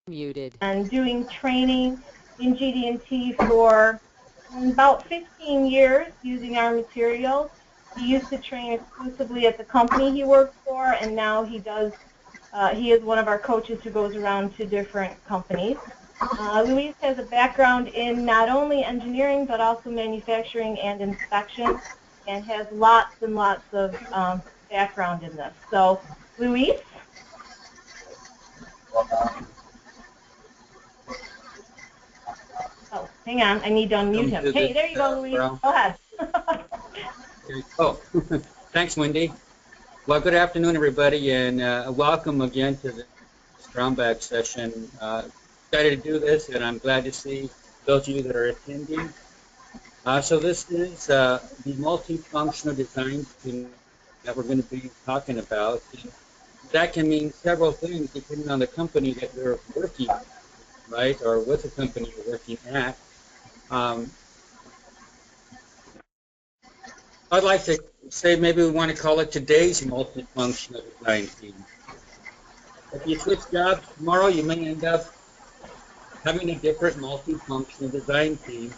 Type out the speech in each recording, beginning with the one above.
Muted. And doing training in Gd&t for about 15 years using our materials. He used to train exclusively at the company he worked for, and now he does. He is one of our coaches who goes around to different companies. Luis has a background in not only engineering but also manufacturing and inspection, and has lots and lots of background in this. So, Luis? Oh, hang on. I need to unmute Welcome him. to Hey, this there you go, Luis. round. Go ahead. Oh, thanks, Wendy. Well, good afternoon, everybody, and welcome again to this Brownback session. Excited to do this, and I'm glad to see those of you that are attending. So this is the multifunctional design team that we're going to be talking about. And that can mean several things depending on the company that you're working, right, or with the company you're working at. I'd like to say maybe we want to call it today's multifunctional design team. If you switch jobs tomorrow, you may end up having a different multifunctional design team,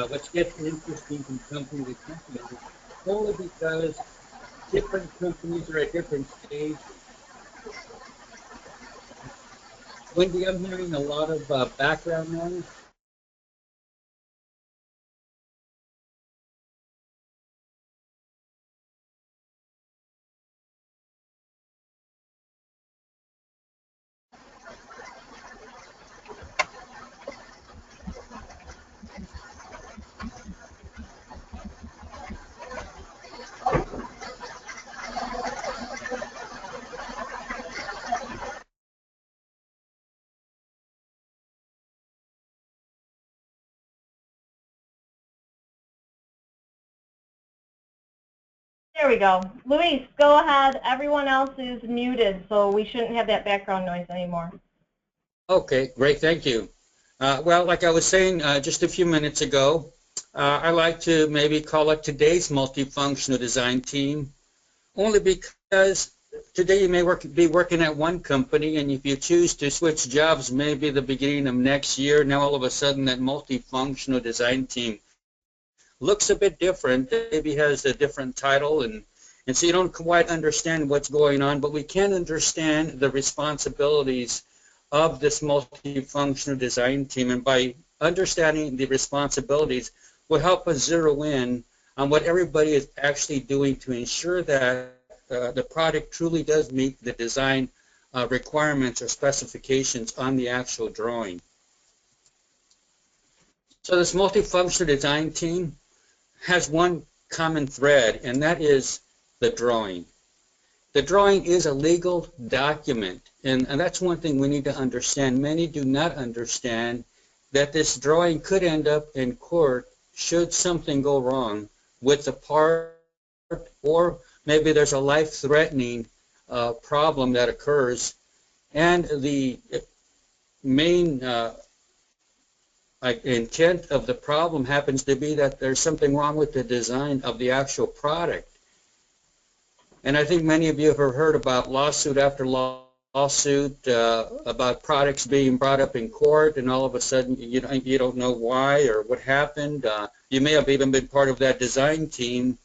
which gets interesting from company to company, only because different companies are at different stages. Wendy, I'm hearing a lot of background noise. There we go. Luis, go ahead. Everyone else is muted, so we shouldn't have that background noise anymore. Okay, great, thank you. Well, like I was saying just a few minutes ago, I like to maybe call it today's multifunctional design team, only because today you may be working at one company, and if you choose to switch jobs maybe the beginning of next year, now all of a sudden that multifunctional design team looks a bit different, maybe has a different title, and so you don't quite understand what's going on, but we can understand the responsibilities of this multifunctional design team, and by understanding the responsibilities will help us zero in on what everybody is actually doing to ensure that the product truly does meet the design requirements or specifications on the actual drawing. So this multifunctional design team has one common thread, and that is the drawing. The drawing is a legal document, and that's one thing we need to understand. Many do not understand that this drawing could end up in court should something go wrong with the part, or maybe there's a life-threatening problem that occurs, and the main intent of the problem happens to be that there's something wrong with the design of the actual product. And I think many of you have heard about lawsuit after lawsuit about products being brought up in court, and all of a sudden you don't know why or what happened. You may have even been part of that design team,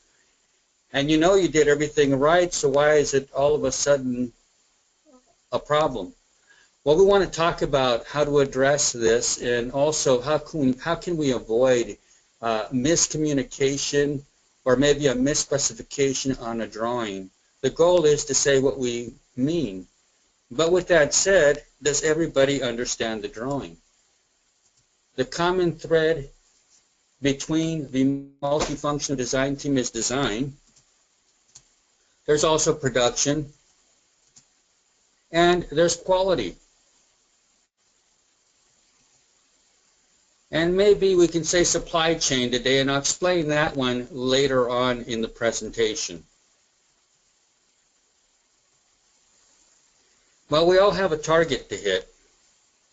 and you know you did everything right, so why is it all of a sudden a problem? Well, we want to talk about how to address this, and also how can we avoid miscommunication or maybe a misspecification on a drawing. The goal is to say what we mean. But with that said, does everybody understand the drawing? The common thread between the multifunctional design team is design. There's also production, and there's quality. And maybe we can say supply chain today, and I'll explain that one later on in the presentation. Well, we all have a target to hit,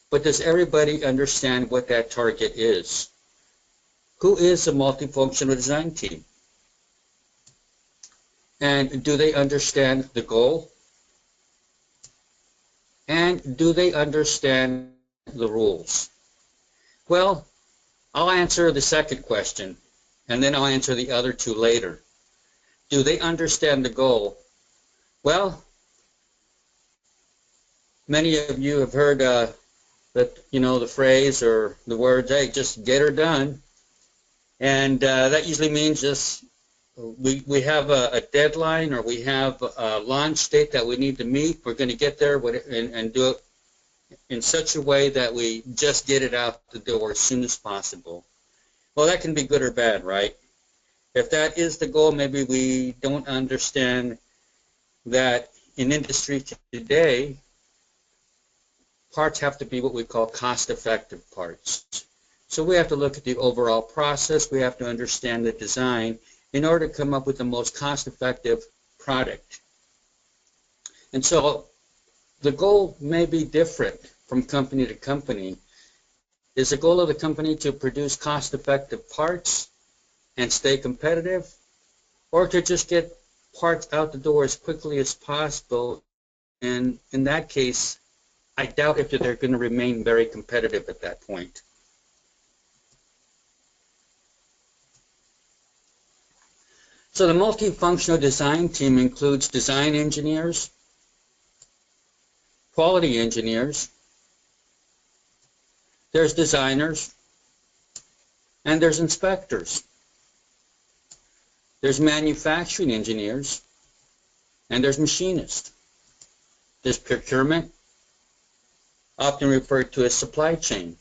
but does everybody understand what that target is? Who is the multifunctional design team? And do they understand the goal? And do they understand the rules? Well, I'll answer the second question, and then I'll answer the other two later. Do they understand the goal? Well, many of you have heard the phrase or the words, hey, just get her done. And that usually means just we have a deadline, or we have a launch date that we need to meet. We're going to get there and do it in such a way that we just get it out the door as soon as possible. Well, that can be good or bad, right? If that is the goal, maybe we don't understand that in industry today, parts have to be what we call cost-effective parts. So we have to look at the overall process. We have to understand the design in order to come up with the most cost-effective product. And so the goal may be different from company to company. Is the goal of the company to produce cost-effective parts and stay competitive, or to just get parts out the door as quickly as possible? And in that case, I doubt if they're going to remain very competitive at that point. So the multifunctional design team includes design engineers, quality engineers, there's designers, and there's inspectors. There's manufacturing engineers, and there's machinists. There's procurement, often referred to as supply chain.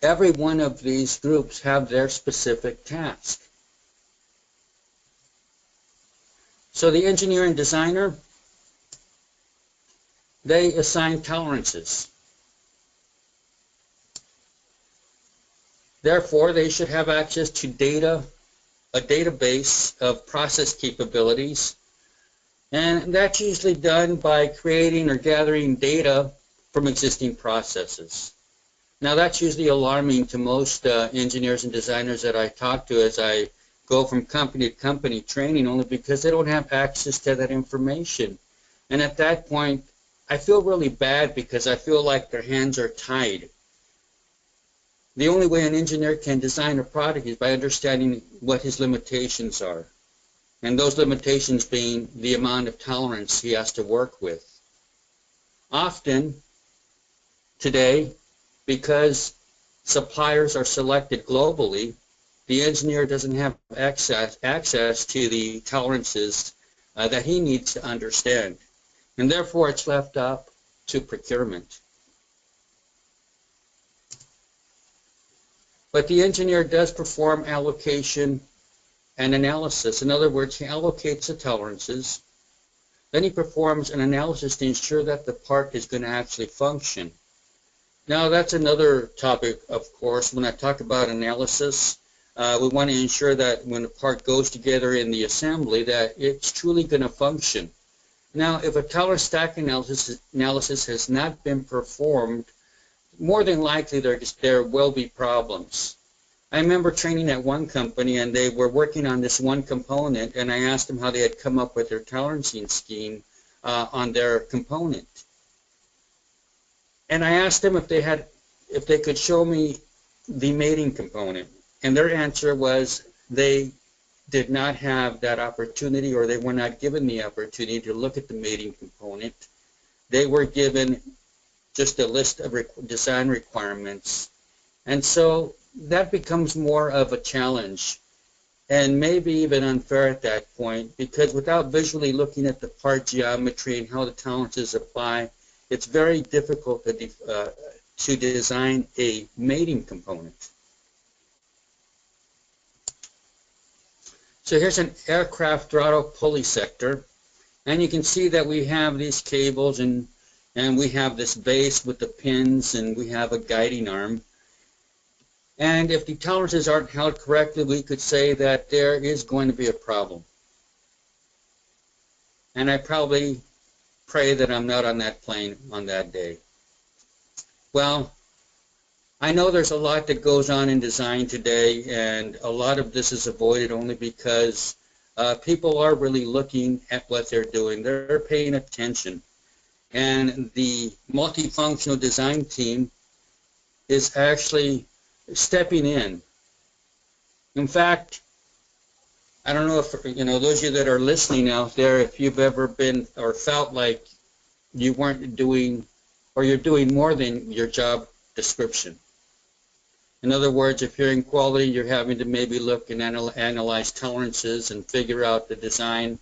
Every one of these groups have their specific task. So the engineer and designer, they assign tolerances. Therefore, they should have access to data, a database of process capabilities, and that's usually done by creating or gathering data from existing processes. Now, that's usually alarming to most engineers and designers that I talk to as I go from company to company training, only because they don't have access to that information. And at that point, I feel really bad because I feel like their hands are tied. The only way an engineer can design a product is by understanding what his limitations are, and those limitations being the amount of tolerance he has to work with. Often, today, because suppliers are selected globally, the engineer doesn't have access to the tolerances that he needs to understand, and therefore it's left up to procurement. But the engineer does perform allocation and analysis. In other words, he allocates the tolerances, then he performs an analysis to ensure that the part is going to actually function. Now, that's another topic, of course. When I talk about analysis, we want to ensure that when a part goes together in the assembly, that it's truly going to function. Now, if a tolerance stack analysis has not been performed, more than likely there will be problems. I remember training at one company, and they were working on this one component, and I asked them how they had come up with their tolerancing scheme on their component. And I asked them if they could show me the mating component, and their answer was they did not have that opportunity, or they were not given the opportunity to look at the mating component. They were given just a list of design requirements, and so that becomes more of a challenge, and maybe even unfair at that point, because without visually looking at the part geometry and how the tolerances apply, it's very difficult to design a mating component. So here's an aircraft throttle pulley sector, and you can see that we have these cables, and we have this base with the pins, and we have a guiding arm. And if the tolerances aren't held correctly, we could say that there is going to be a problem. And I probably pray that I'm not on that plane on that day. Well, I know there's a lot that goes on in design today, and a lot of this is avoided only because people are really looking at what they're doing. They're paying attention. And the multifunctional design team is actually stepping in. In fact, I don't know if, those of you that are listening out there, if you've ever been or felt like you weren't doing, or you're doing more than your job description. In other words, if you're in quality, you're having to maybe look and analyze tolerances and figure out the design.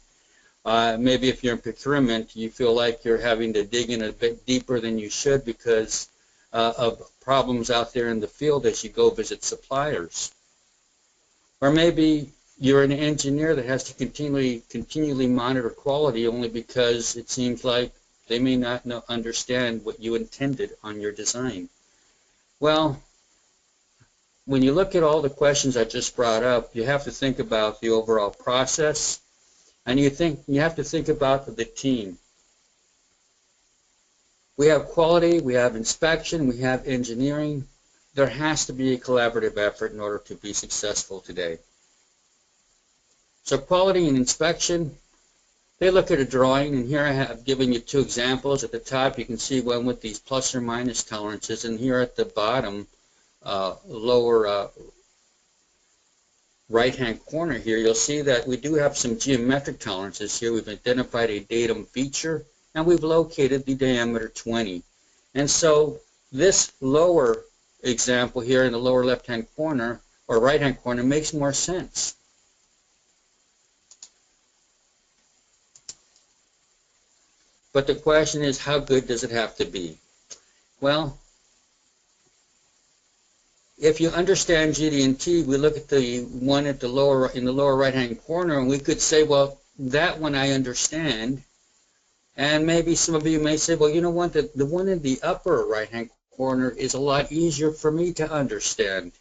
Maybe if you're in procurement, you feel like you're having to dig in a bit deeper than you should because of problems out there in the field as you go visit suppliers. Or maybe you're an engineer that has to continually monitor quality only because it seems like they may not understand what you intended on your design. Well, when you look at all the questions I just brought up, you have to think about the overall process, and you have to think about the team. We have quality, we have inspection, we have engineering. There has to be a collaborative effort in order to be successful today. So quality and inspection, they look at a drawing, and here I have given you two examples. At the top you can see one with these plus or minus tolerances, and here at the bottom lower right-hand corner here, you'll see that we do have some geometric tolerances here. We've identified a datum feature, and we've located the diameter 20. And so this lower example here in the lower left-hand corner, or right-hand corner, makes more sense. But the question is, how good does it have to be? Well, if you understand Gd&t, we look at the one at the in the lower right-hand corner, and we could say, well, that one I understand. And maybe some of you may say, well, you know what, the one in the upper right-hand corner is a lot easier for me to understand.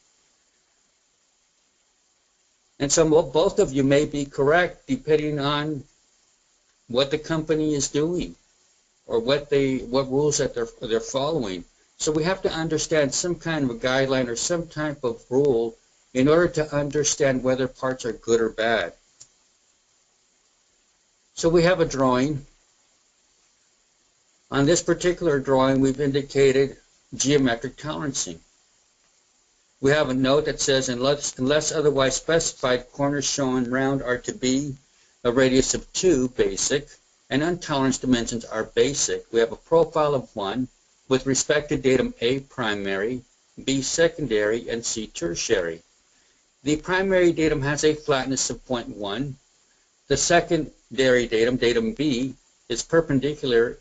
And so both of you may be correct depending on what the company is doing or what rules that they're following. So we have to understand some kind of a guideline or some type of rule in order to understand whether parts are good or bad. So we have a drawing. On this particular drawing, we've indicated geometric tolerancing. We have a note that says, unless otherwise specified, corners shown round are to be a radius of 2, basic, and untoleranced dimensions are basic. We have a profile of 1 with respect to datum A, primary, B, secondary, and C, tertiary. The primary datum has a flatness of 0.1. The secondary datum B, is perpendicular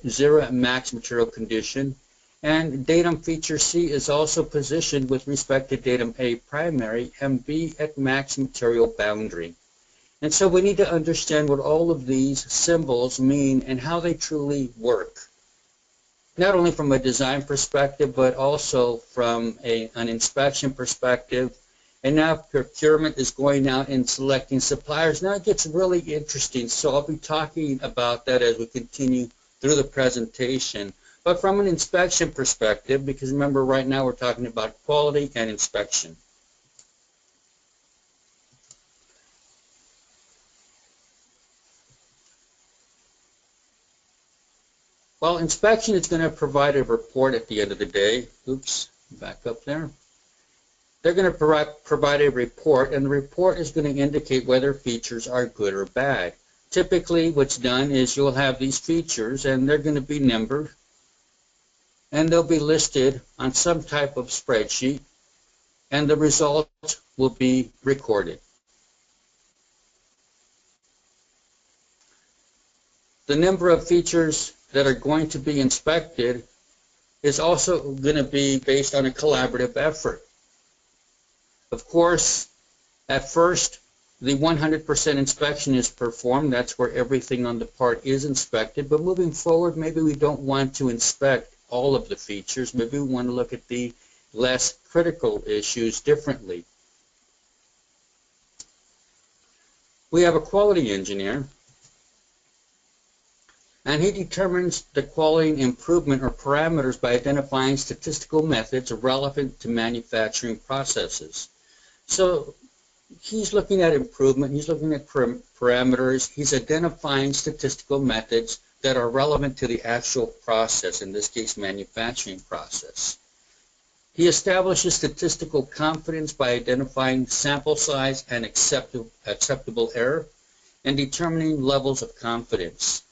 0 at max material condition, and datum feature C is also positioned with respect to datum A, primary, and B at max material boundary. And so we need to understand what all of these symbols mean and how they truly work, not only from a design perspective, but also from an inspection perspective. And now procurement is going out and selecting suppliers. Now it gets really interesting, so I'll be talking about that as we continue through the presentation. But from an inspection perspective, because remember right now we're talking about quality and inspection. Well, inspection is going to provide a report at the end of the day. Oops, back up there. They're going to provide a report, and the report is going to indicate whether features are good or bad. Typically, what's done is you'll have these features, and they're going to be numbered, and they'll be listed on some type of spreadsheet, and the result will be recorded. The number of features that are going to be inspected is also going to be based on a collaborative effort. Of course, at first, the 100% inspection is performed. That's where everything on the part is inspected. But moving forward, maybe we don't want to inspect all of the features. Maybe we want to look at the less critical issues differently. We have a quality engineer, and he determines the quality improvement or parameters by identifying statistical methods relevant to manufacturing processes. So he's looking at improvement, he's looking at parameters, he's identifying statistical methods that are relevant to the actual process, in this case manufacturing process. He establishes statistical confidence by identifying sample size and acceptable error and determining levels of confidence.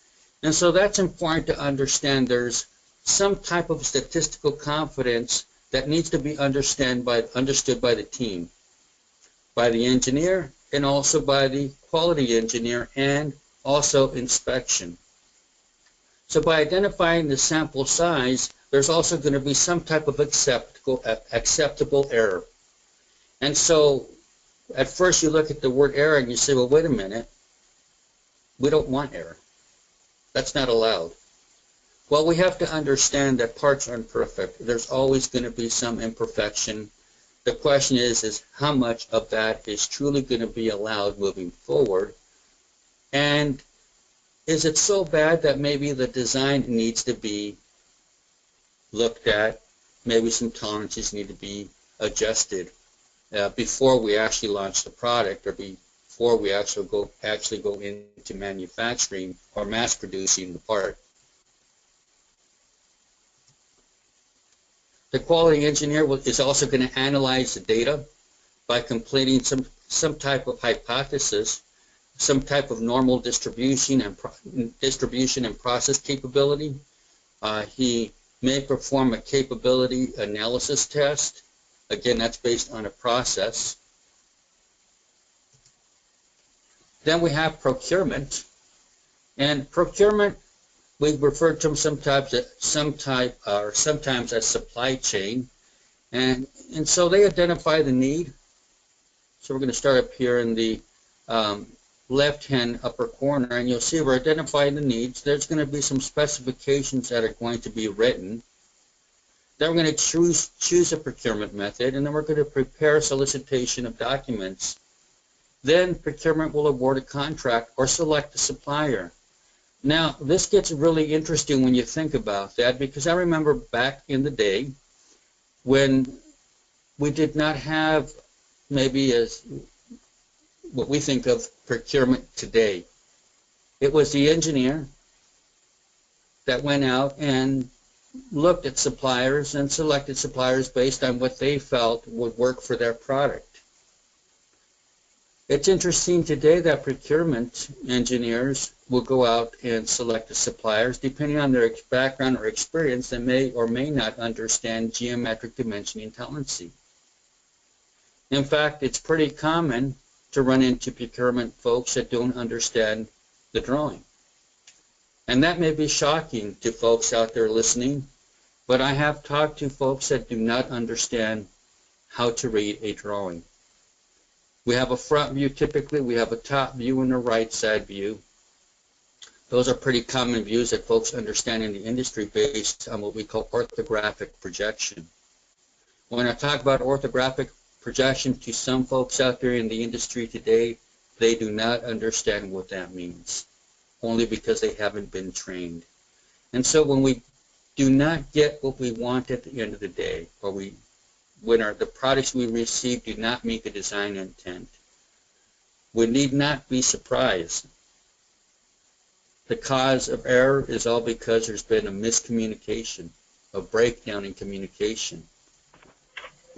And so that's important to understand. There's some type of statistical confidence that needs to be understood by the team, by the engineer, and also by the quality engineer, and also inspection. So by identifying the sample size, there's also going to be some type of acceptable error. And so at first you look at the word error and you say, well, wait a minute, we don't want error. That's not allowed. Well, we have to understand that parts aren't perfect. There's always going to be some imperfection. The question is how much of that is truly going to be allowed moving forward? And is it so bad that maybe the design needs to be looked at? Maybe some tolerances need to be adjusted before we actually launch the product, or before we actually go into manufacturing or mass producing the part. The quality engineer is also going to analyze the data by completing some type of hypothesis, some type of normal distribution and process capability. He may perform a capability analysis test. Again, that's based on a process. Then we have procurement. And procurement, we refer to them sometimes as supply chain. And so they identify the need. So we're going to start up here in the left-hand upper corner, and you'll see we're identifying the needs. There's going to be some specifications that are going to be written. Then we're going to choose a procurement method, and then we're going to prepare a solicitation of documents. Then procurement will award a contract or select a supplier. Now, this gets really interesting when you think about that, because I remember back in the day when we did not have maybe as what we think of procurement today. It was the engineer that went out and looked at suppliers and selected suppliers based on what they felt would work for their product. It's interesting today that procurement engineers will go out and select the suppliers depending on their background or experience. They may or may not understand geometric dimensioning tolerancy. In fact, it's pretty common to run into procurement folks that don't understand the drawing. And that may be shocking to folks out there listening, but I have talked to folks that do not understand how to read a drawing. We have a front view typically, we have a top view and a right side view. Those are pretty common views that folks understand in the industry based on what we call orthographic projection. When I talk about orthographic projection to some folks out there in the industry today, they do not understand what that means, only because they haven't been trained. And so when we do not get what we want at the end of the day, or when the products we receive do not meet the design intent, we need not be surprised. The cause of error is all because there's been a miscommunication, a breakdown in communication.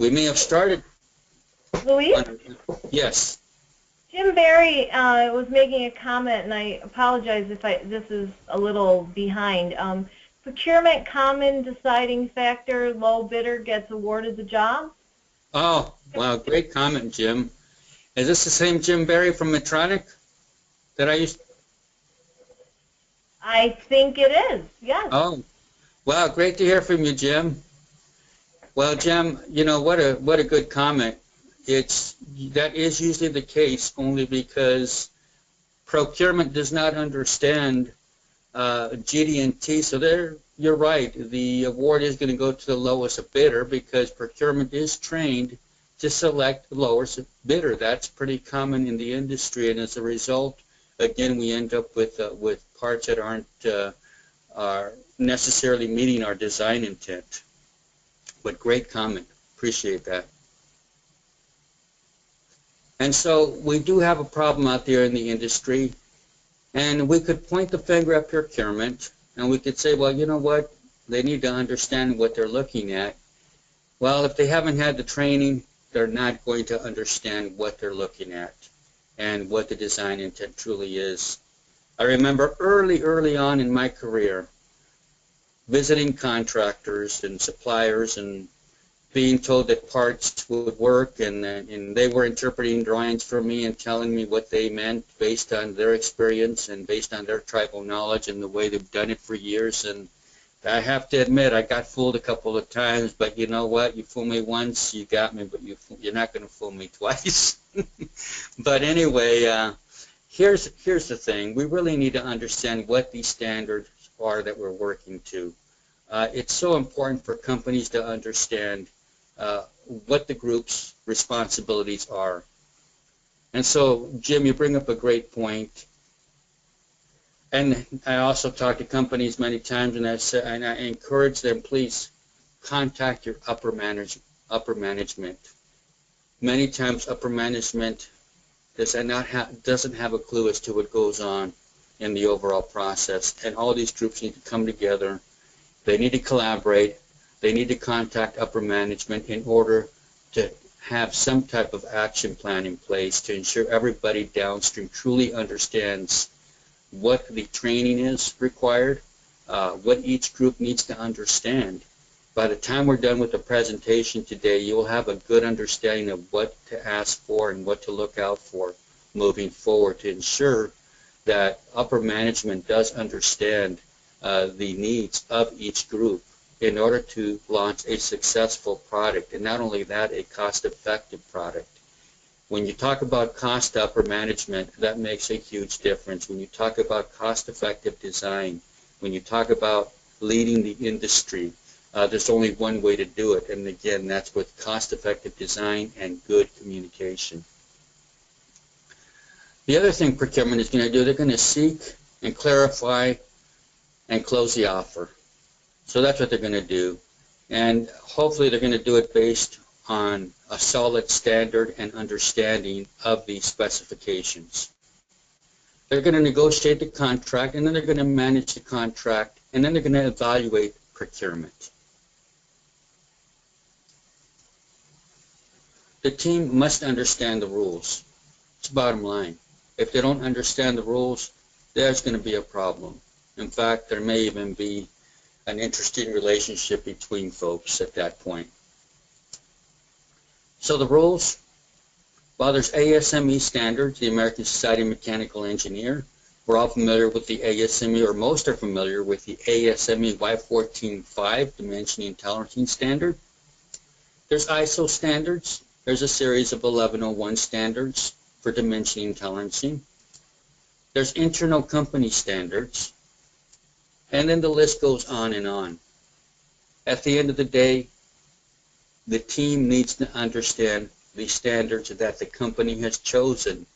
We may have started... Luis? Yes. Jim Barry was making a comment, and I apologize if this is a little behind. Procurement common deciding factor, low bidder gets awarded the job? Oh, wow, great comment, Jim. Is this the same Jim Barry from Medtronic that I used? I think it is, yes. Oh, wow, great to hear from you, Jim. Well, Jim, you know, what a good comment. That is usually the case only because procurement does not understand Gd&t. So you're right. The award is going to go to the lowest bidder because procurement is trained to select the lowest bidder. That's pretty common in the industry, and as a result, again, we end up with parts that aren't are necessarily meeting our design intent. But great comment. Appreciate that. And so we do have a problem out there in the industry. And we could point the finger at procurement, and we could say, well, you know what? They need to understand what they're looking at. Well, if they haven't had the training, they're not going to understand what they're looking at and what the design intent truly is. I remember early on in my career, visiting contractors and suppliers and being told that parts would work, and they were interpreting drawings for me and telling me what they meant based on their experience and based on their tribal knowledge and the way they've done it for years. And I have to admit, I got fooled a couple of times, but you know what? You fool me once, you got me, but you're not going to fool me twice. But anyway, here's the thing. We really need to understand what these standards are that we're working to. It's so important for companies to understand what the group's responsibilities are. And so, Jim, you bring up a great point. And I also talk to companies many times, and I encourage them, please contact your upper management. Many times, upper management doesn't have a clue as to what goes on in the overall process, and all these groups need to come together. They need to collaborate. They need to contact upper management in order to have some type of action plan in place to ensure everybody downstream truly understands what the training is required, what each group needs to understand. By the time we're done with the presentation today, you will have a good understanding of what to ask for and what to look out for moving forward to ensure that upper management does understand the needs of each group in order to launch a successful product, and not only that, a cost-effective product. When you talk about cost to upper management, that makes a huge difference. When you talk about cost-effective design, when you talk about leading the industry, there's only one way to do it, and again, that's with cost-effective design and good communication. The other thing procurement is going to do, they're going to seek and clarify and close the offer. So that's what they're going to do. And hopefully they're going to do it based on a solid standard and understanding of the specifications. They're going to negotiate the contract, and then they're going to manage the contract, and then they're going to evaluate procurement. The team must understand the rules. It's the bottom line. If they don't understand the rules, there's going to be a problem. In fact, there may even be an interesting relationship between folks at that point. So the rules, well, there's ASME standards, the American Society of Mechanical Engineer. We're all familiar with the ASME, or most are familiar with the ASME Y14.5 dimensioning and tolerancing standard. There's ISO standards. There's a series of 1101 standards for dimensioning and tolerancing. There's internal company standards. And then the list goes on and on. At the end of the day, the team needs to understand the standards that the company has chosen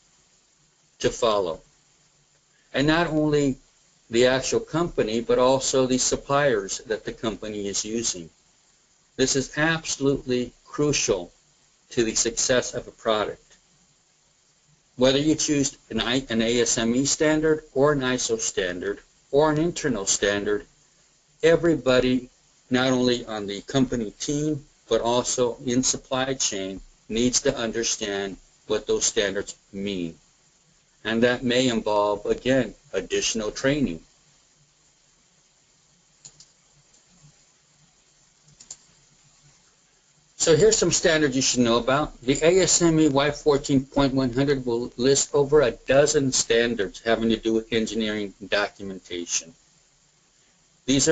to follow. And not only the actual company, but also the suppliers that the company is using. This is absolutely crucial to the success of a product. Whether you choose an ASME standard or an ISO standard or an internal standard, everybody, not only on the company team, but also in supply chain, needs to understand what those standards mean. And that may involve, again, additional training. So here's some standards you should know about. The ASME Y14.100 will list over a dozen standards having to do with engineering documentation. This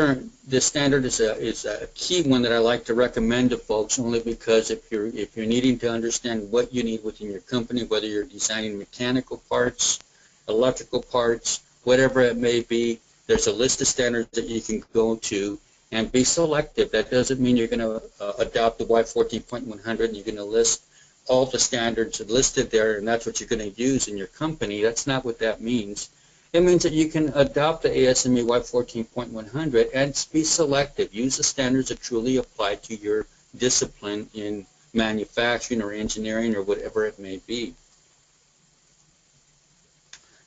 standard is a key one that I like to recommend to folks, only because if you're needing to understand what you need within your company, whether you're designing mechanical parts, electrical parts, whatever it may be, there's a list of standards that you can go to and be selective. That doesn't mean you're going to adopt the Y14.100 and you're going to list all the standards listed there and that's what you're going to use in your company. That's not what that means. It means that you can adopt the ASME Y14.100 and be selective. Use the standards that truly apply to your discipline in manufacturing or engineering or whatever it may be.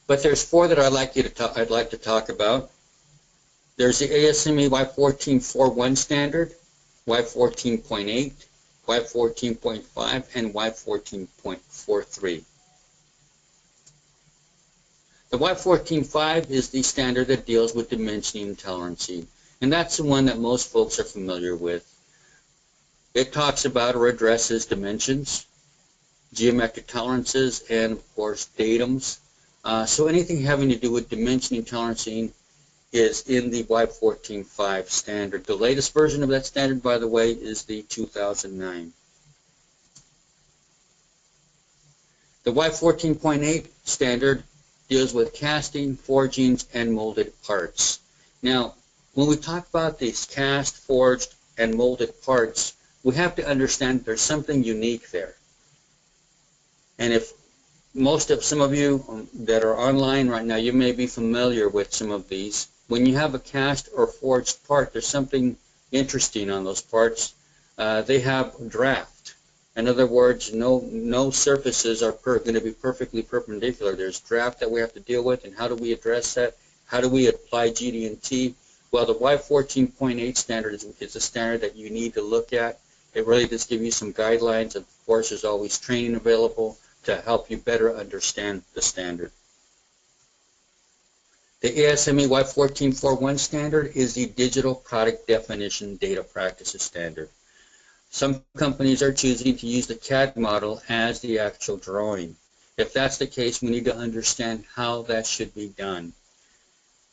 But there's four that I'd like to talk about. There's the ASME Y1441 standard, Y14.8, Y14.5, and Y14.43. The Y14.5 is the standard that deals with dimensioning and tolerancing, and that's the one that most folks are familiar with. It talks about or addresses dimensions, geometric tolerances, and of course datums. So anything having to do with dimensioning and tolerancing is in the Y14.5 standard. The latest version of that standard, by the way, is the 2009. The Y14.8 standard deals with casting, forging, and molded parts. Now, when we talk about these cast, forged, and molded parts, we have to understand there's something unique there. And if some of you that are online right now, you may be familiar with some of these. When you have a cast or forged part, there's something interesting on those parts. They have draft. In other words, no surfaces are going to be perfectly perpendicular. There's draft that we have to deal with, and how do we address that? How do we apply Gd&t? Well, the Y14.8 standard is a standard that you need to look at. It really does give you some guidelines. Of course, there's always training available to help you better understand the standard. The ASME Y1441 standard is the Digital Product Definition Data Practices standard. Some companies are choosing to use the CAD model as the actual drawing. If that's the case, we need to understand how that should be done.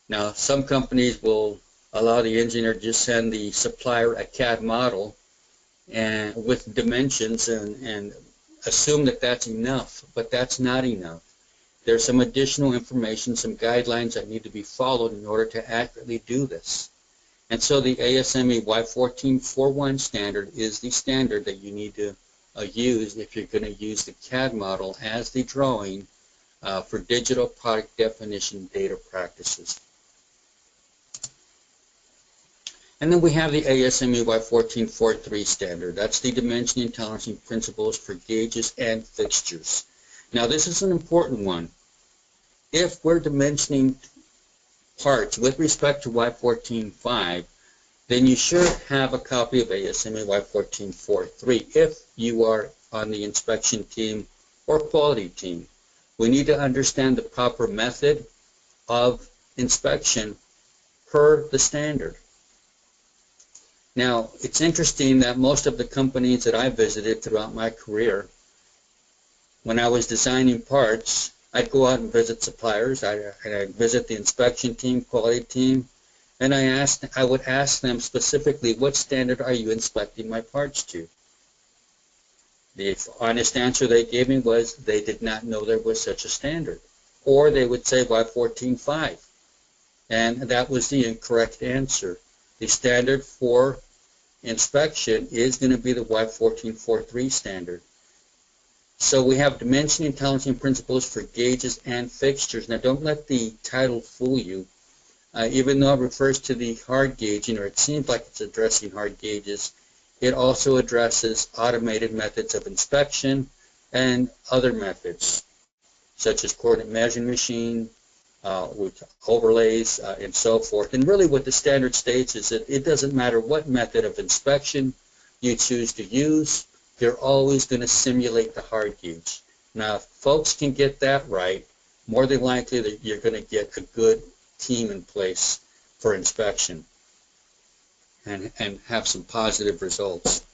Now, some companies will allow the engineer to just send the supplier a CAD model and with dimensions and assume that that's enough, but that's not enough. There's some additional information, some guidelines that need to be followed in order to accurately do this. And so the ASME Y1441 standard is the standard that you need to use if you're going to use the CAD model as the drawing for digital product definition data practices. And then we have the ASME Y1443 standard. That's the dimensioning and tolerancing principles for gauges and fixtures. Now this is an important one. If we're dimensioning parts with respect to Y14.5, then you should have a copy of ASME Y1443 if you are on the inspection team or quality team. We need to understand the proper method of inspection per the standard. Now, it's interesting that most of the companies that I visited throughout my career, when I was designing parts, I'd go out and visit suppliers, I'd visit the inspection team, quality team, and I would ask them specifically, what standard are you inspecting my parts to? The honest answer they gave me was they did not know there was such a standard. Or they would say Y14.5, and that was the incorrect answer. The standard for inspection is going to be the Y1443 standard. So we have dimensioning and tolerancing principles for gauges and fixtures. Now don't let the title fool you. Even though it refers to the hard gauging, or it seems like it's addressing hard gauges, it also addresses automated methods of inspection and other methods, such as coordinate measuring machine, with overlays, and so forth. And really what the standard states is that it doesn't matter what method of inspection you choose to use, they're always going to simulate the hard gauge. Now, if folks can get that right, more than likely that you're going to get a good team in place for inspection and have some positive results.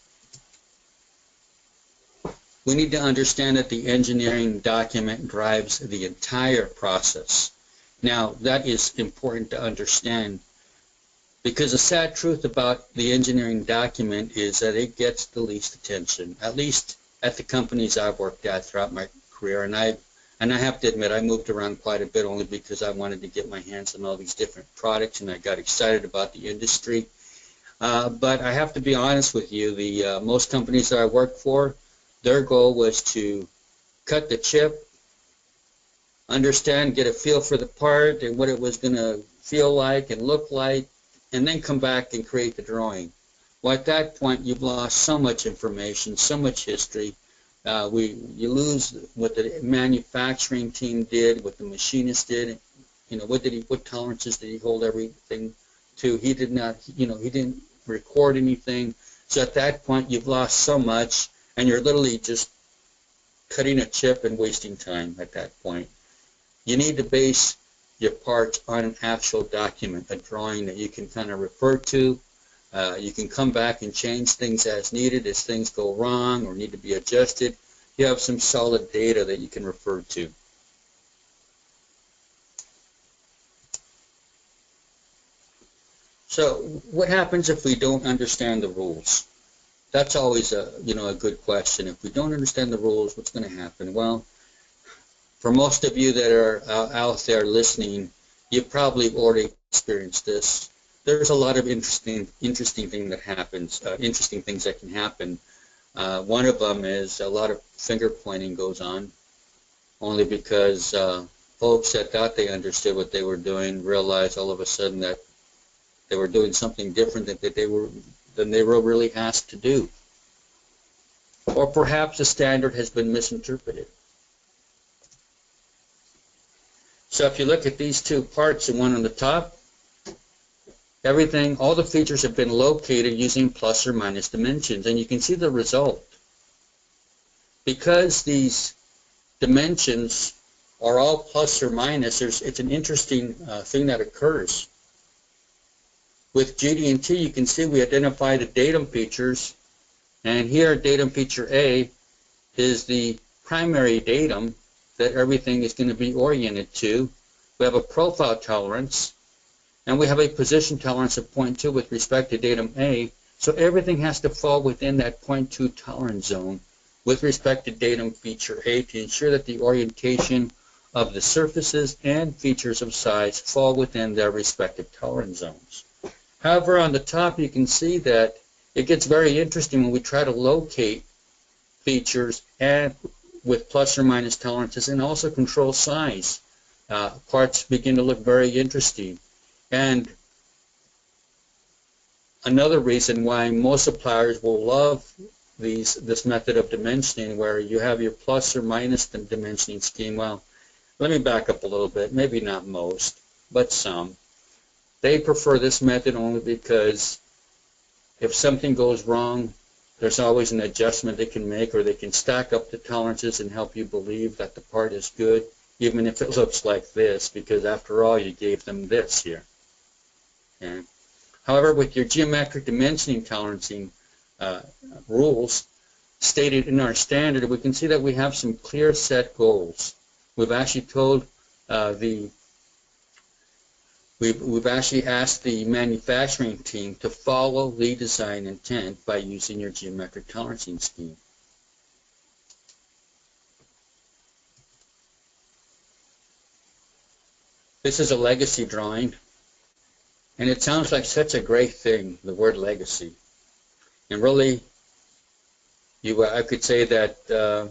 We need to understand that the engineering document drives the entire process. Now, that is important to understand because the sad truth about the engineering document is that it gets the least attention, at least at the companies I've worked at throughout my career. And I have to admit, I moved around quite a bit only because I wanted to get my hands on all these different products and I got excited about the industry. But I have to be honest with you, the most companies that I worked for, their goal was to cut the chip, understand, get a feel for the part and what it was going to feel like and look like, and then come back and create the drawing. Well, at that point, you've lost so much information, so much history. You lose what the manufacturing team did, what the machinist did. What tolerances did he hold everything to? He did not, he didn't record anything. So at that point, you've lost so much, and you're literally just cutting a chip and wasting time at that point. You need to base your parts on an actual document, a drawing that you can kind of refer to. You can come back and change things as needed as things go wrong or need to be adjusted. You have some solid data that you can refer to. So what happens if we don't understand the rules? That's always a good question. If we don't understand the rules, what's going to happen? Well, for most of you that are out there listening, you've probably already experienced this. There's a lot of interesting things that happens, interesting things that can happen. One of them is a lot of finger pointing goes on, only because folks that thought they understood what they were doing realized all of a sudden that they were doing something different than they were really asked to do. Or perhaps the standard has been misinterpreted. So if you look at these two parts, the one on the top, all the features have been located using plus or minus dimensions, and you can see the result. Because these dimensions are all plus or minus, it's an interesting thing that occurs. With Gd&t, you can see we identify the datum features, and here datum feature A is the primary datum that everything is going to be oriented to. We have a profile tolerance, and we have a position tolerance of 0.2 with respect to datum A, so everything has to fall within that 0.2 tolerance zone with respect to datum feature A to ensure that the orientation of the surfaces and features of size fall within their respective tolerance zones. However, on the top you can see that it gets very interesting when we try to locate features and with plus or minus tolerances and also control size. Parts begin to look very interesting. And another reason why most suppliers will love this method of dimensioning, where you have your plus or minus dimensioning scheme. Well, let me back up a little bit. Maybe not most, but some. They prefer this method only because if something goes wrong, there's always an adjustment they can make, or they can stack up the tolerances and help you believe that the part is good, even if it looks like this, because after all, you gave them this here. Okay. However, with your geometric dimensioning tolerancing rules stated in our standard, we can see that we have some clear set goals. We've actually told We've actually asked the manufacturing team to follow the design intent by using your geometric tolerancing scheme. This is a legacy drawing, and it sounds like such a great thing, the word legacy. And really, I could say that,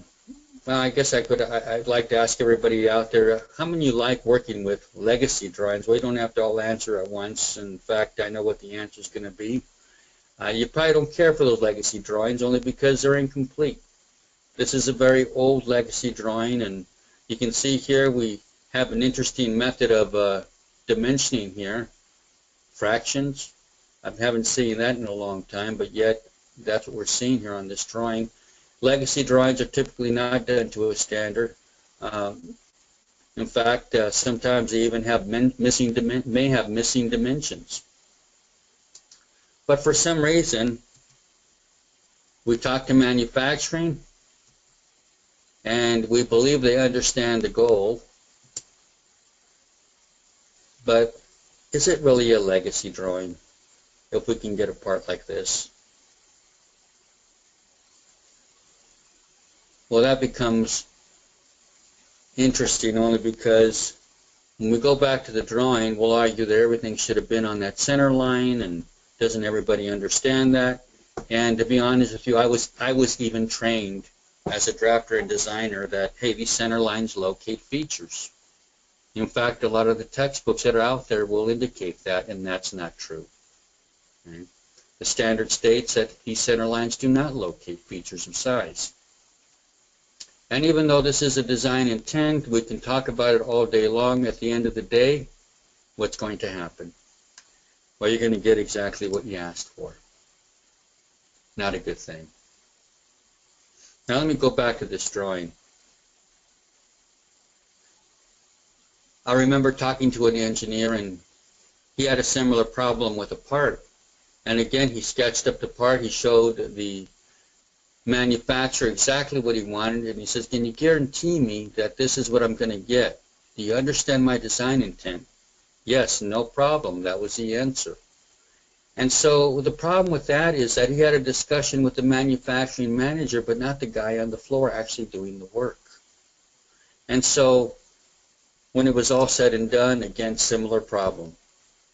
well, I guess I'd like to ask everybody out there, how many of you like working with legacy drawings? We don't have to all answer at once. In fact, I know what the answer is going to be. You probably don't care for those legacy drawings only because they're incomplete. This is a very old legacy drawing, and you can see here we have an interesting method of dimensioning here, fractions. I haven't seen that in a long time, but yet that's what we're seeing here on this drawing. Legacy drawings are typically not done to a standard. In fact, sometimes they even have may have missing dimensions. But for some reason, we talk to manufacturing, and we believe they understand the goal. But is it really a legacy drawing if we can get a part like this? Well, that becomes interesting only because when we go back to the drawing, we'll argue that everything should have been on that center line, and doesn't everybody understand that? And to be honest with you, I was even trained as a drafter and designer that, hey, these center lines locate features. In fact, a lot of the textbooks that are out there will indicate that, and that's not true. Okay? The standard states that these center lines do not locate features of size. And even though this is a design intent, we can talk about it all day long. At the end of the day, what's going to happen? Well, you're going to get exactly what you asked for. Not a good thing. Now let me go back to this drawing. I remember talking to an engineer, and he had a similar problem with a part. And again, he sketched up the part. He showed the manufacturer exactly what he wanted, and he says, can you guarantee me that this is what I'm going to get? Do you understand my design intent? Yes, no problem. That was the answer. And so the problem with that is that he had a discussion with the manufacturing manager, but not the guy on the floor actually doing the work. And so when it was all said and done, again, similar problem.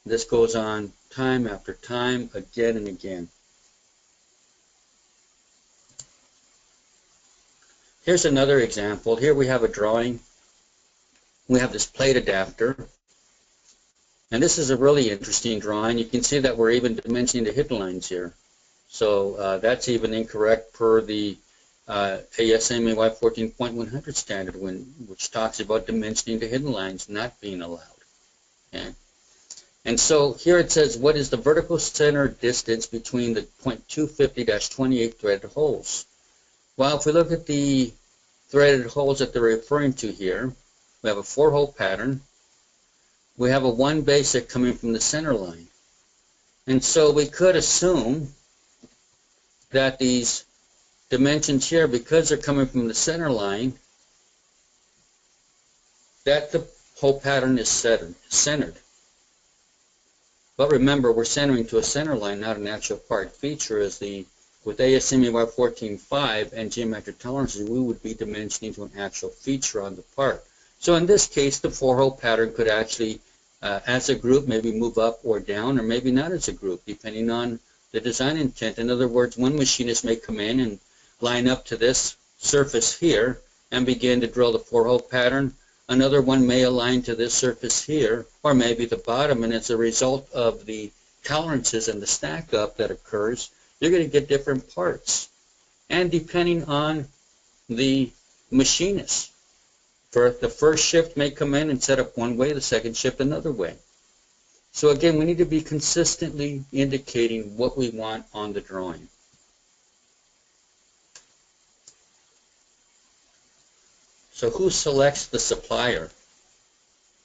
This goes on time after time, again and again. Here's another example. Here we have a drawing. We have this plate adapter. And this is a really interesting drawing. You can see that we're even dimensioning the hidden lines here. So that's even incorrect per the ASME 14.100 standard, which talks about dimensioning the hidden lines not being allowed. Okay. And so here it says, what is the vertical center distance between the .250-28 threaded holes? Well, if we look at the threaded holes that they're referring to here, we have a 4-hole pattern. We have a 1 basic coming from the center line. And so we could assume that these dimensions here, because they're coming from the center line, that the whole pattern is centered. But remember, we're centering to a center line, not an actual part feature. With ASME 14.5 and geometric tolerances, we would be dimensioning to an actual feature on the part. So in this case, the 4-hole pattern could actually, as a group, maybe move up or down, or maybe not as a group, depending on the design intent. In other words, one machinist may come in and line up to this surface here and begin to drill the 4-hole pattern. Another one may align to this surface here, or maybe the bottom, and as a result of the tolerances and the stack up that occurs, you're going to get different parts. And depending on the machinist, for the first shift may come in and set up one way, the second shift another way. So again, we need to be consistently indicating what we want on the drawing. So who selects the supplier?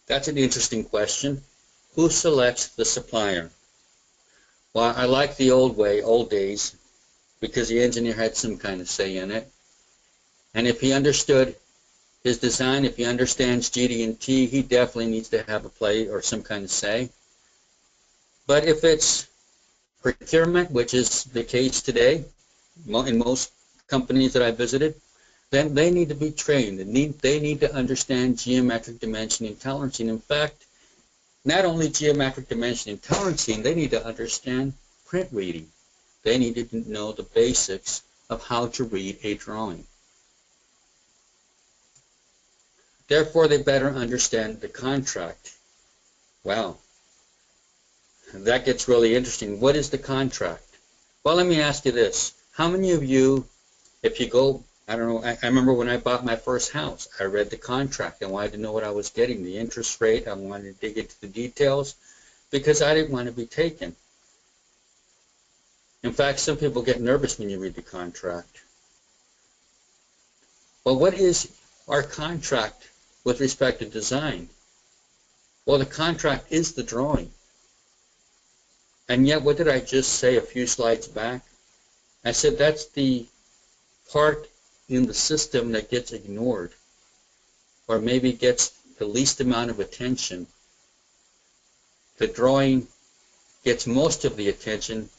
That's an interesting question. Who selects the supplier? Well, I like the old days, because the engineer had some kind of say in it. And if he understood his design, if he understands Gd&t, he definitely needs to have a play or some kind of say. But if it's procurement, which is the case today in most companies that I visited, then they need to be trained. They need to understand geometric dimensioning tolerancing. In fact, not only geometric dimensioning tolerancing, they need to understand print reading. They need to know the basics of how to read a drawing. Therefore, they better understand the contract. Wow, that gets really interesting. What is the contract? Well, let me ask you this. How many of you, if you go, I don't know, I remember when I bought my first house, I read the contract. I wanted to know what I was getting, the interest rate. I wanted to dig into the details because I didn't want to be taken. In fact, some people get nervous when you read the contract. Well, what is our contract with respect to design? Well, the contract is the drawing. And yet, what did I just say a few slides back? I said that's the part in the system that gets ignored, or maybe gets the least amount of attention. The drawing gets most of the attention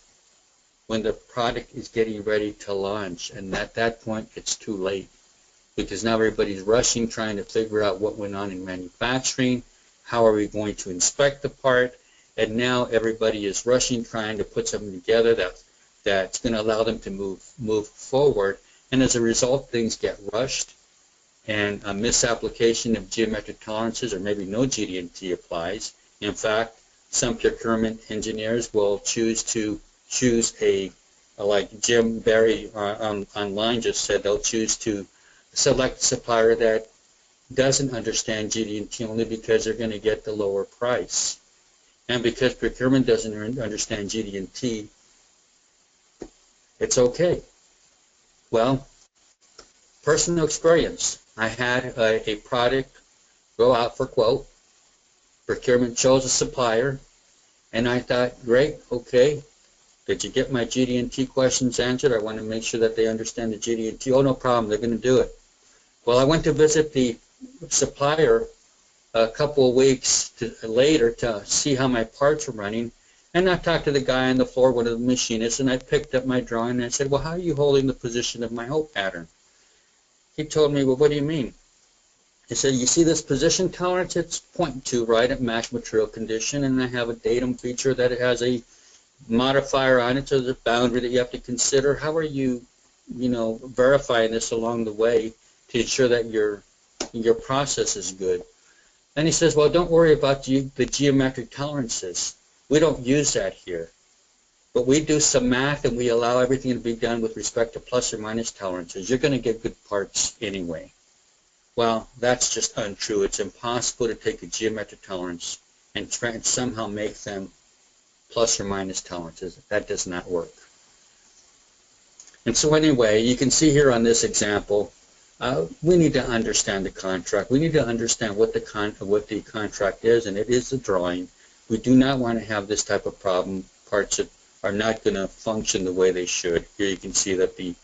when the product is getting ready to launch, and at that point it's too late, because now everybody's rushing, trying to figure out what went on in manufacturing, how are we going to inspect the part, and now everybody is rushing, trying to put something together that's going to allow them to move forward. And as a result, things get rushed, and a misapplication of geometric tolerances, or maybe no Gd&t applies. In fact, some procurement engineers will choose a, like Jim Barry online just said, they'll choose to select a supplier that doesn't understand Gd&t only because they're going to get the lower price. And because procurement doesn't understand Gd&t, it's okay. Well, personal experience. I had a product go out for quote. Procurement chose a supplier, and I thought, great, okay. Did you get my Gd&t questions answered? I want to make sure that they understand the Gd&t. Oh, no problem. They're going to do it. Well, I went to visit the supplier a couple of weeks later to see how my parts were running, and I talked to the guy on the floor, one of the machinists, and I picked up my drawing and I said, well, how are you holding the position of my hole pattern? He told me, well, what do you mean? He said, you see this position tolerance? It's 0.2 right at max material condition, and I have a datum feature that it has a modifier on it, so there's a boundary that you have to consider. How are you, verifying this along the way to ensure that your process is good? And he says, well, don't worry about the geometric tolerances. We don't use that here. But we do some math, and we allow everything to be done with respect to plus or minus tolerances. You're going to get good parts anyway. Well, that's just untrue. It's impossible to take a geometric tolerance and try and somehow make them plus or minus tolerances. That does not work. And so anyway, you can see here on this example, we need to understand the contract. We need to understand what the contract is, and it is a drawing. We do not want to have this type of problem. Parts that are not going to function the way they should. Here you can see that the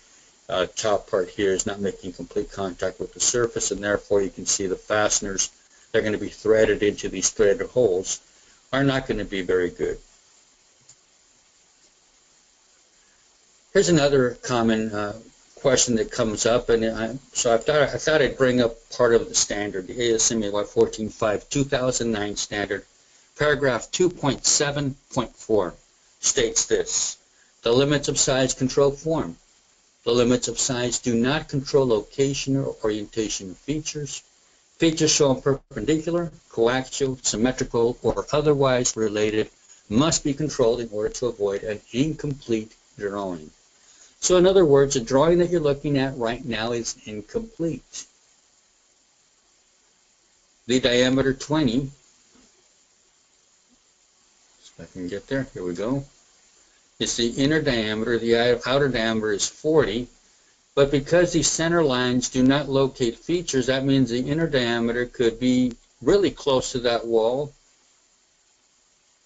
top part here is not making complete contact with the surface, and therefore you can see the fasteners that are going to be threaded into these threaded holes are not going to be very good. Here's another common question that comes up, and so I thought I'd bring up part of the standard, the ASME 14.5 2009 standard. Paragraph 2.7.4 states this: the limits of size control form. The limits of size do not control location or orientation of features. Features shown perpendicular, coaxial, symmetrical, or otherwise related must be controlled in order to avoid an incomplete drawing. So in other words, the drawing that you're looking at right now is incomplete. The diameter 20, if I can get there, here we go, is the inner diameter. The outer diameter is 40, but because these center lines do not locate features, that means the inner diameter could be really close to that wall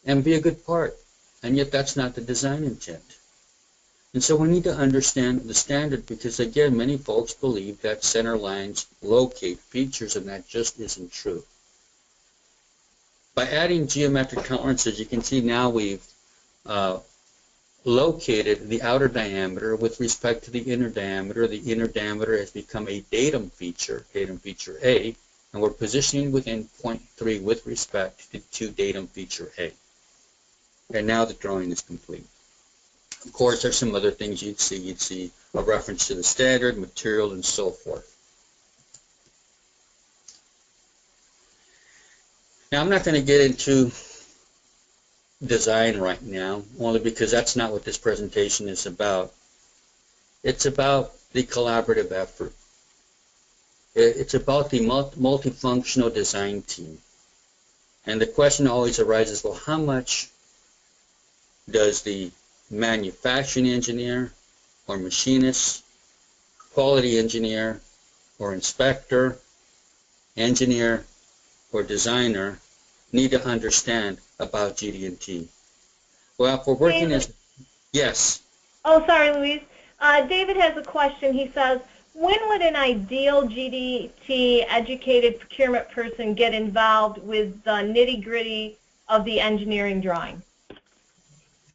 and be a good part, and yet that's not the design intent. And so we need to understand the standard, because again, many folks believe that center lines locate features, and that just isn't true. By adding geometric tolerances, you can see now we've located the outer diameter with respect to the inner diameter. The inner diameter has become a datum feature A, and we're positioning within 0.3 with respect to datum feature A. And now the drawing is complete. Of course, there's some other things you'd see. You'd see a reference to the standard, material, and so forth. Now, I'm not going to get into design right now, only because that's not what this presentation is about. It's about the collaborative effort. It's about the multifunctional design team. And the question always arises, well, how much does the manufacturing engineer or machinist, quality engineer or inspector, engineer or designer need to understand about Gd&t? Well, if we're working as... Yes? Oh, sorry, Louise. David has a question. He says, when would an ideal Gd&t educated procurement person get involved with the nitty-gritty of the engineering drawing?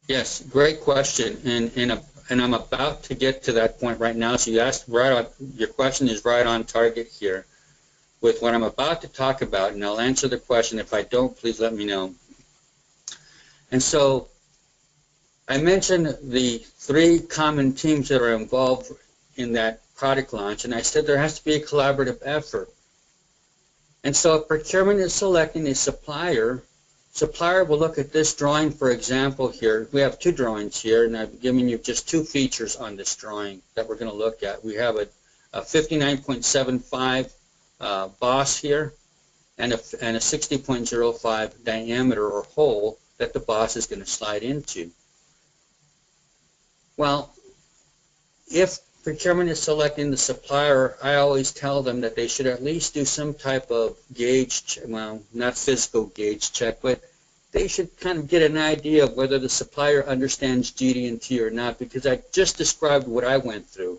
Yes, great question, and I'm about to get to that point right now. So you asked right on, your question is right on target here with what I'm about to talk about, and I'll answer the question. If I don't, please let me know. And so I mentioned the 3 common teams that are involved in that product launch, and I said there has to be a collaborative effort. And so if procurement is selecting a supplier will look at this drawing, for example, here. We have 2 drawings here, and I've given you just 2 features on this drawing that we're going to look at. We have 59.75 boss here, and a 60.05 diameter or hole that the boss is going to slide into. Well, if procurement is selecting the supplier, I always tell them that they should at least do some type of gauge, well, not physical gauge check, but they should kind of get an idea of whether the supplier understands Gd&t or not, because I just described what I went through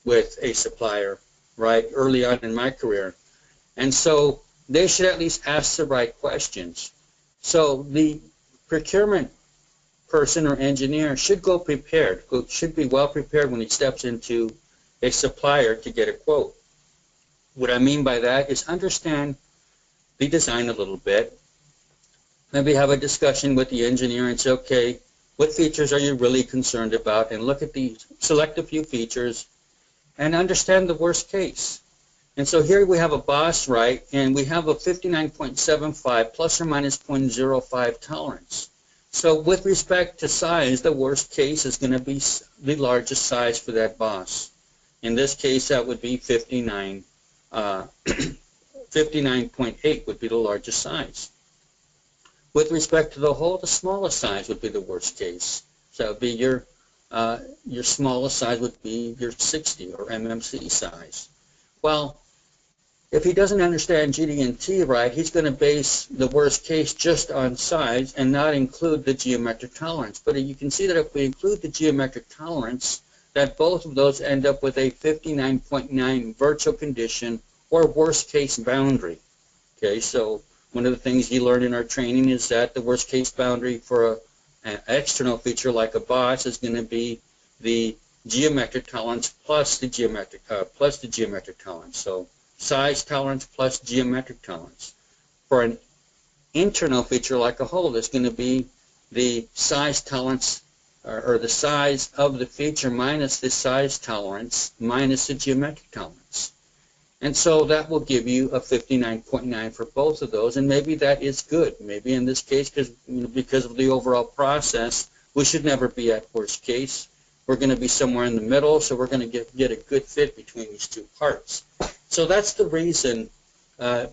with a supplier, right, early on in my career. And so they should at least ask the right questions. So the procurement person or engineer should go prepared, should be well prepared when he steps into a supplier to get a quote. What I mean by that is understand the design a little bit. Maybe have a discussion with the engineer and say, okay, what features are you really concerned about? And look at these, select a few features and understand the worst case. And so here we have a boss, right, and we have a 59.75 plus or minus 0.05 tolerance. So with respect to size, the worst case is going to be the largest size for that boss. In this case, that would be 59. 59.8 would be the largest size. With respect to the hole, the smallest size would be the worst case. So it would be your smallest size would be your 60 or MMC size. Well, if he doesn't understand Gd&t right, he's going to base the worst case just on size and not include the geometric tolerance. But you can see that if we include the geometric tolerance, that both of those end up with a 59.9 virtual condition or worst case boundary. Okay, so one of the things you learn in our training is that the worst case boundary for an external feature like a boss is going to be the geometric tolerance plus the geometric tolerance. So size tolerance plus geometric tolerance. For an internal feature like a hole, it's going to be the size tolerance or the size of the feature minus the size tolerance minus the geometric tolerance. And so that will give you a 59.9 for both of those, and maybe that is good. Maybe in this case, because of the overall process, we should never be at worst case. We're going to be somewhere in the middle, so we're going to get a good fit between these two parts. So that's the reason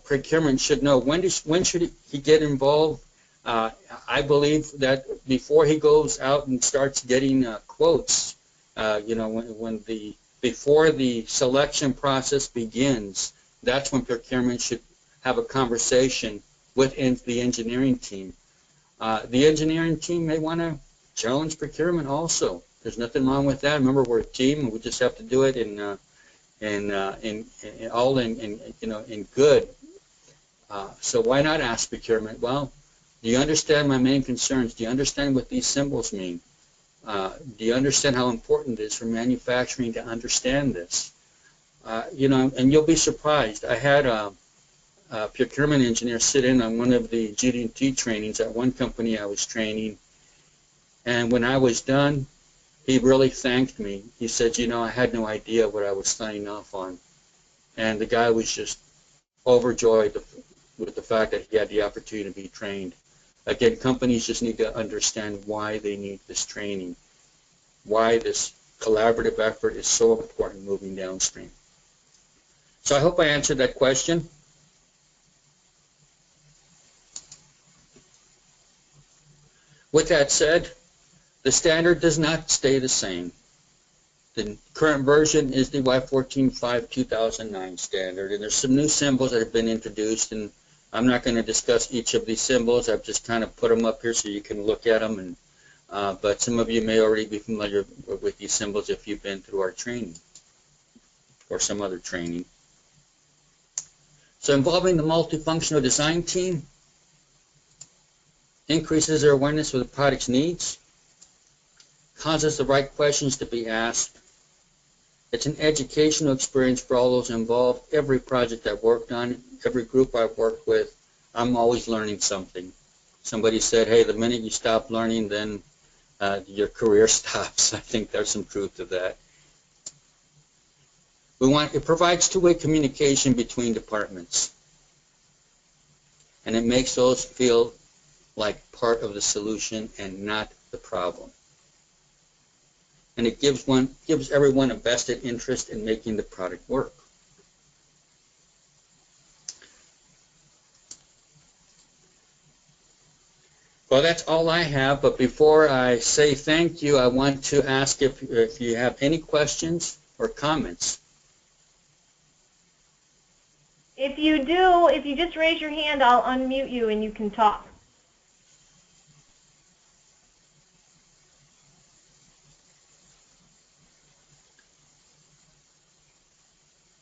procurement should know. When should he get involved? I believe that before he goes out and starts getting quotes, before the selection process begins, that's when procurement should have a conversation with the engineering team. The engineering team may want to challenge procurement also. There's nothing wrong with that. Remember, we're a team, and we just have to do it in good. So why not ask procurement? Well, do you understand my main concerns? Do you understand what these symbols mean? Do you understand how important it is for manufacturing to understand this? And you'll be surprised. I had a procurement engineer sit in on one of the Gd&t trainings at one company I was training, and when I was done, he really thanked me. He said, I had no idea what I was signing off on. And the guy was just overjoyed with the fact that he had the opportunity to be trained. Again, companies just need to understand why they need this training, why this collaborative effort is so important moving downstream. So I hope I answered that question. With that said, the standard does not stay the same. The current version is the Y14.5 2009 standard, and there's some new symbols that have been introduced, and I'm not going to discuss each of these symbols. I've just kind of put them up here so you can look at them, and but some of you may already be familiar with these symbols if you've been through our training or some other training. So involving the multifunctional design team increases their awareness of the product's needs, causes the right questions to be asked. It's an educational experience for all those involved. Every project I've worked on, every group I've worked with, I'm always learning something. Somebody said, hey, the minute you stop learning, then your career stops. I think there's some truth to that. It provides two-way communication between departments, and it makes those feel like part of the solution and not the problem. and it gives everyone a vested interest in making the product work. Well, that's all I have, but before I say thank you, I want to ask if you have any questions or comments. If you do, if you just raise your hand, I'll unmute you and you can talk.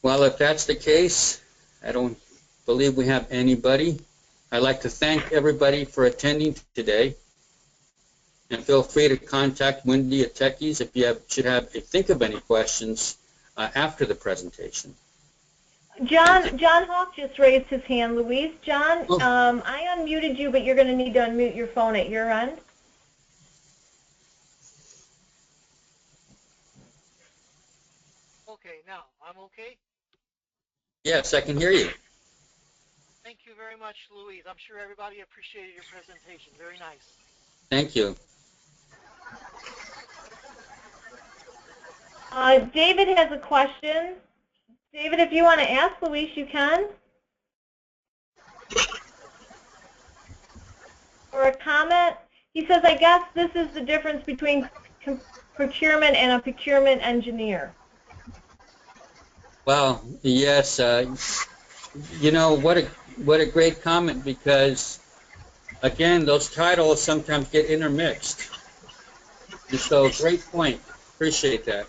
Well, if that's the case, I don't believe we have anybody. I'd like to thank everybody for attending today. And feel free to contact Wendy at Tec-Ease if you think of any questions after the presentation. John Hawk just raised his hand, Louise. John, I unmuted you, but you're going to need to unmute your phone at your end. Okay, now I'm okay? Yes, I can hear you. Thank you very much, Louise. I'm sure everybody appreciated your presentation. Very nice. Thank you. David has a question. David, if you want to ask Louise, you can. Or a comment. He says, I guess this is the difference between procurement and a procurement engineer. Well, yes, you know, what a great comment, because, again, those titles sometimes get intermixed. So, great point. Appreciate that.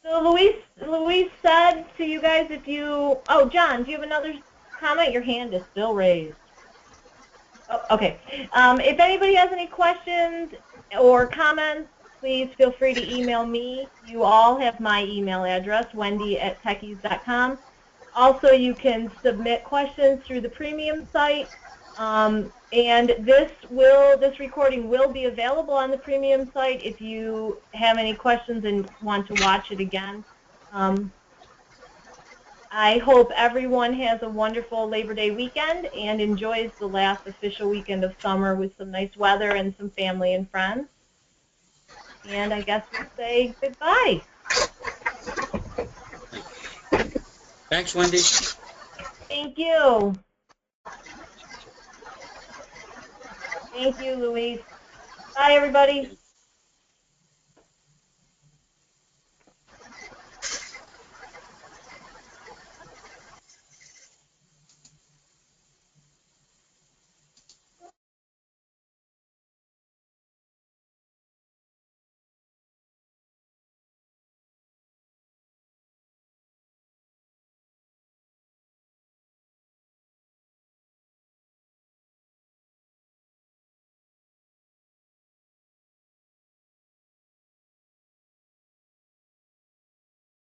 So Louise said to you guys, if you, John, do you have another comment? Your hand is still raised. Oh, okay. If anybody has any questions or comments, please feel free to email me. You all have my email address, wendy@techease.com. Also, you can submit questions through the premium site. And this recording will be available on the premium site if you have any questions and want to watch it again. I hope everyone has a wonderful Labor Day weekend and enjoys the last official weekend of summer with some nice weather and some family and friends. And I guess we'll say goodbye. Thanks, Wendy. Thank you. Thank you, Louise. Bye, everybody.